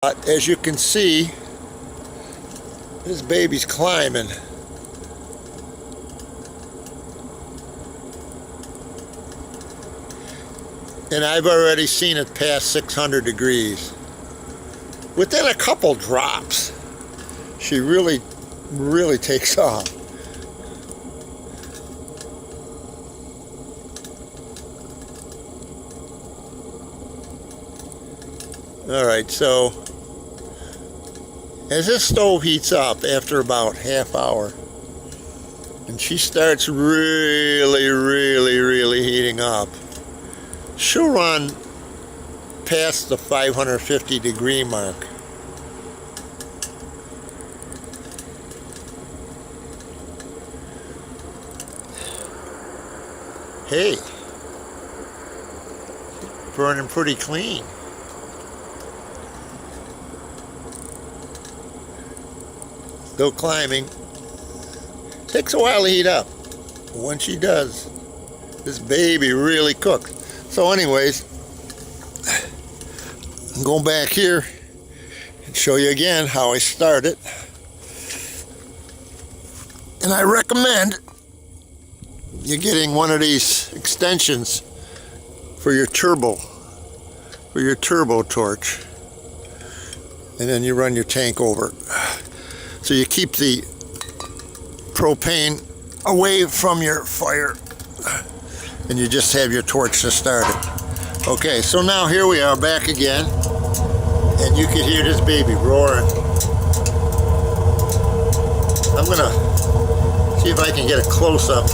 As you can see, this baby's climbing. And I've already seen it past 600 degrees. Within a couple drops, she really takes off. Alright, so as this stove heats up after about half hour, and she starts really heating up, she'll run past the 550 degree mark. Hey, burning pretty clean. Still climbing. Takes a while to heat up. But when she does, this baby really cooks. So anyways, I'm going back here and show you again how I start it. And I recommend you getting one of these extensions for your turbo torch. And then you run your tank over it. So you keep the propane away from your fire, and you just have your torch to start it. Okay, so now here we are back again, and you can hear this baby roaring. I'm gonna see if I can get a close-up.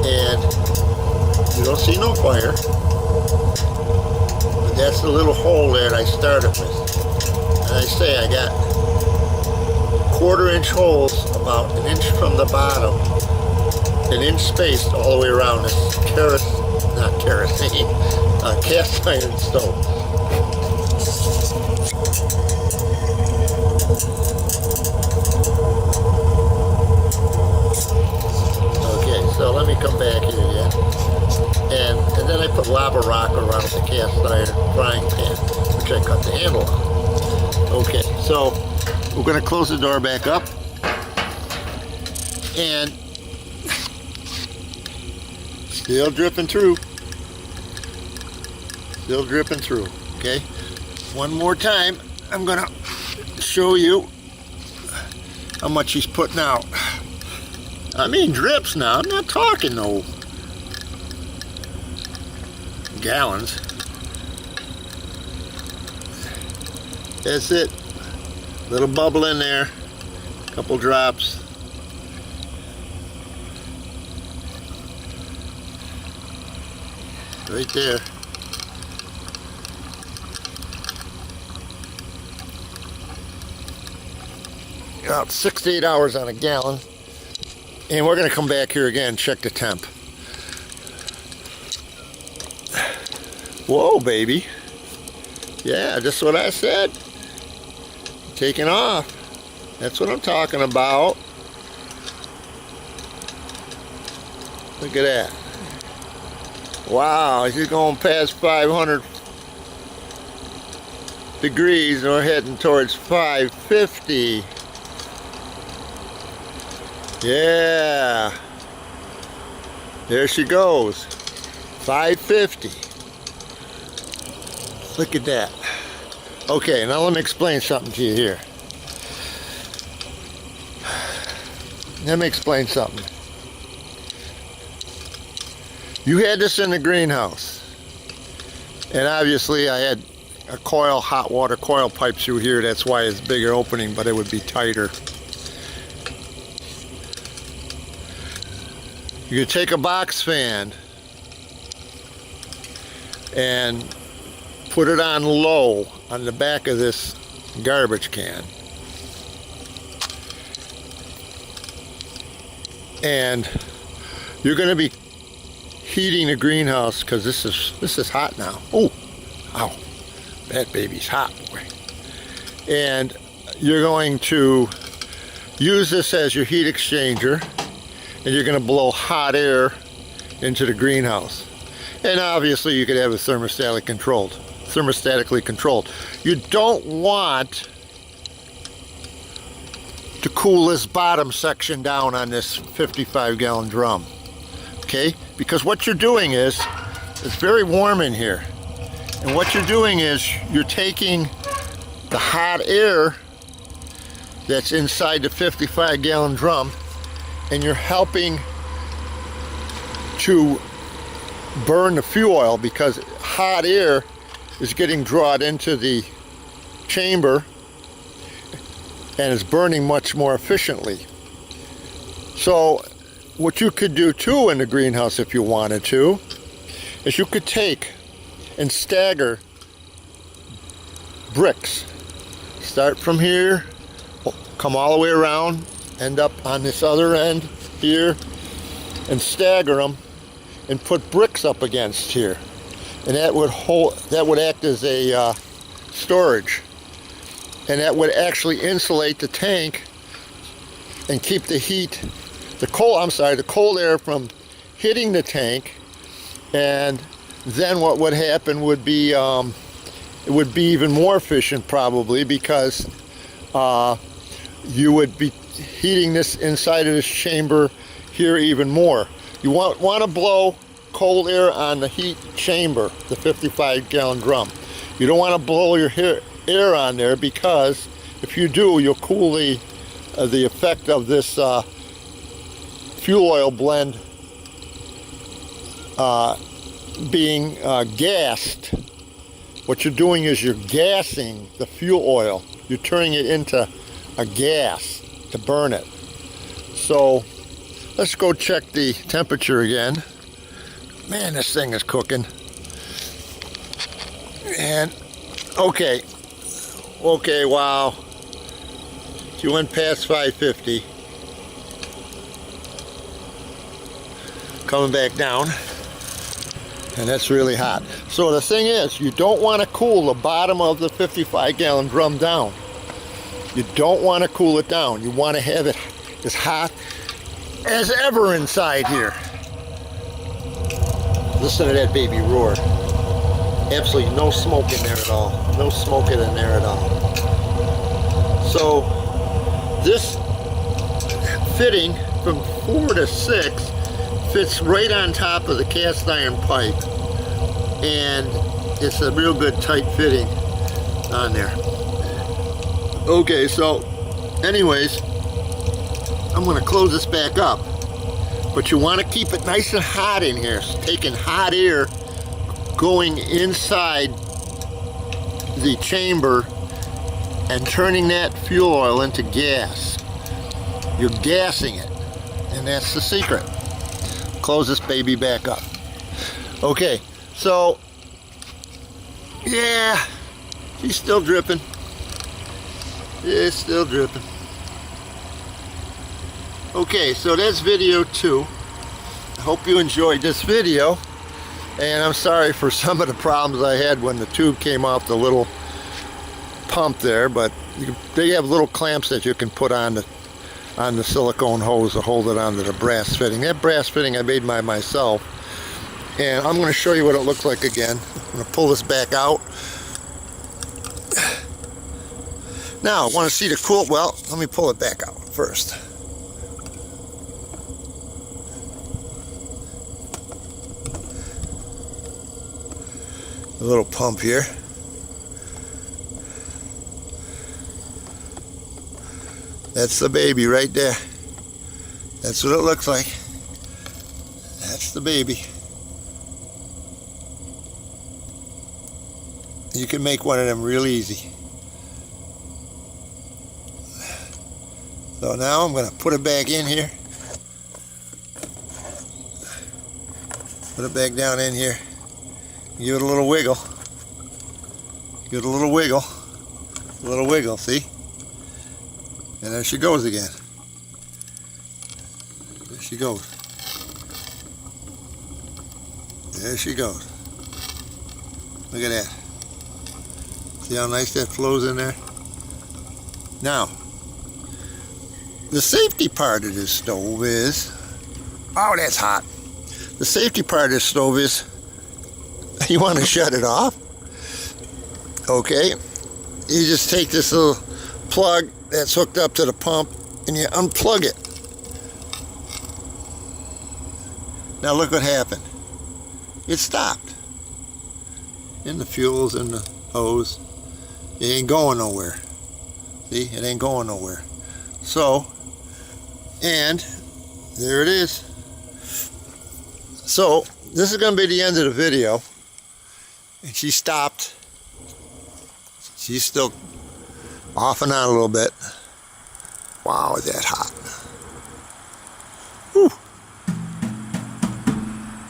And you don't see no fire. That's the little hole that I started with. And I say I got 1/4 inch holes about 1 inch from the bottom, 1 inch spaced all the way around this cast iron stove. Okay, so let me come back here again. And then I put lava rock around the cast iron frying pan, which I cut the handle on. Okay, so we're going to close the door back up, and still dripping through. Still dripping through. Okay, one more time, I'm going to show you how much he's putting out. I mean drips now, I'm not talking no gallons. That's it. Little bubble in there, couple drops. Right there. About 6 to 8 hours on a gallon. And we're going to come back here again and check the temp. Whoa, baby. Yeah, just what I said. Taking off. That's what I'm talking about. Look at that. Wow, she's going past 500 degrees and we're heading towards 550. Yeah. There she goes. 550. Look at that. Okay, now let me explain something to you here. Let me explain something. You had this in the greenhouse, and obviously I had a coil, hot water coil pipe through here. That's why it's bigger opening, but it would be tighter. You could take a box fan and put it on low on the back of this garbage can, and you're going to be heating the greenhouse because this is hot now. Oh, ow, that baby's hot, boy. And you're going to use this as your heat exchanger, and you're going to blow hot air into the greenhouse. And obviously you could have it thermostatically controlled. You don't want to cool this bottom section down on this 55-gallon drum, okay? Because what you're doing is, it's very warm in here, and what you're doing is you're taking the hot air that's inside the 55-gallon drum, and you're helping to burn the fuel oil, because hot air is getting drawn into the chamber and is burning much more efficiently. So what you could do too in the greenhouse, if you wanted to, is you could take and stagger bricks. Start from here, come all the way around, end up on this other end here, and stagger them and put bricks up against here. And that would act as a storage. And that would actually insulate the tank and keep the cold air from hitting the tank. And then what would happen would be, it would be even more efficient probably, because you would be heating this inside of this chamber here even more. You want to blow cold air on the heat chamber, the 55-gallon drum. You don't want to blow your air on there, because if you do, you'll cool the effect of this fuel oil blend being gassed. What you're doing is you're gassing the fuel oil. You're turning it into a gas to burn it. So let's go check the temperature again. Man, this thing is cooking. And okay, wow. She went past 550. Coming back down. And that's really hot. So the thing is, you don't want to cool the bottom of the 55-gallon drum down. You don't want to cool it down. You want to have it as hot as ever inside here. Listen to that baby roar. Absolutely no smoke in there at all. No smoke in there at all. So this fitting from 4 to 6 fits right on top of the cast iron pipe, and it's a real good tight fitting on there. Okay, so anyways, I'm going to close this back up, but you want to keep it nice and hot in here. So taking hot air going inside the chamber and turning that fuel oil into gas. You're gassing it, and that's the secret. Close this baby back up. Okay, so yeah, she's still dripping. It's still dripping. Okay, so that's video 2. I hope you enjoyed this video, and I'm sorry for some of the problems I had when the tube came off the little pump there, but they have little clamps that you can put on the silicone hose to hold it onto the brass fitting. That brass fitting I made by myself, and I'm going to show you what it looks like again. I'm going to pull this back out. Now, I want to see the cool, well, let me pull it back out first. A little pump here. That's the baby right there. That's what it looks like. That's the baby. You can make one of them real easy. So now I'm going to put it back in here. Put it back down in here. Give it a little wiggle. Give it a little wiggle. A little wiggle, see? And there she goes again. There she goes. There she goes. Look at that. See how nice that flows in there? Now, the safety part of this stove is, oh, that's hot. The safety part of this stove is you want to shut it off. Okay, you just take this little plug that's hooked up to the pump and you unplug it. Now look what happened. It stopped. And the fuel's in the hose. It ain't going nowhere. See, it ain't going nowhere. So, and there it is. So, this is going to be the end of the video. And she stopped. She's still off and on a little bit. Wow, is that hot. Whew.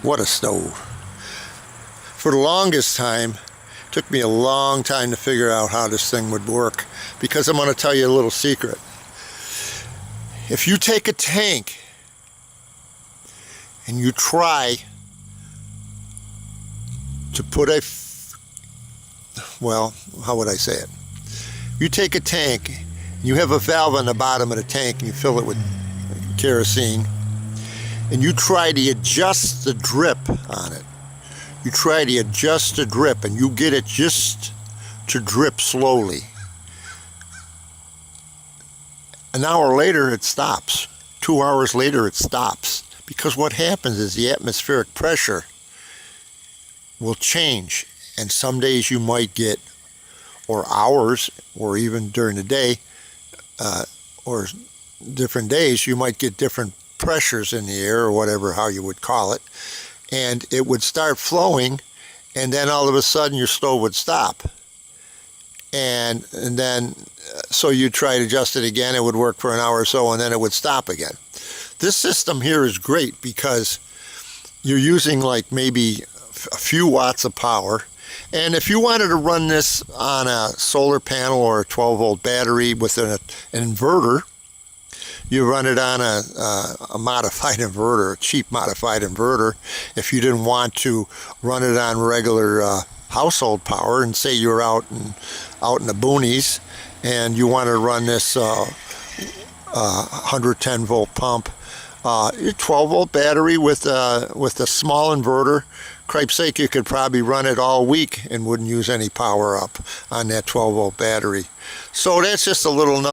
What a stove. For the longest time, it took me a long time to figure out how this thing would work, because I'm going to tell you a little secret. If you take a tank and you try to put a, well, how would I say it? You take a tank, you have a valve on the bottom of the tank and you fill it with kerosene, and you try to adjust the drip on it. You try to adjust the drip and you get it just to drip slowly. An hour later it stops. 2 hours later it stops. Because what happens is the atmospheric pressure will change. And some days you might get, or hours, or even during the day, or different days, you might get different pressures in the air, or whatever, how you would call it. And it would start flowing, and then all of a sudden your stove would stop. And then, so you try to adjust it again, it would work for an hour or so, and then it would stop again. This system here is great because you're using like maybe a few watts of power. And if you wanted to run this on a solar panel or a 12-volt battery with an inverter, you run it on a modified inverter, a cheap modified inverter. If you didn't want to run it on regular household power, and say you're out in the boonies and you want to run this 110 volt pump, your 12 volt battery with a small inverter, cripe's sake, you could probably run it all week and wouldn't use any power up on that 12 volt battery. So that's just a little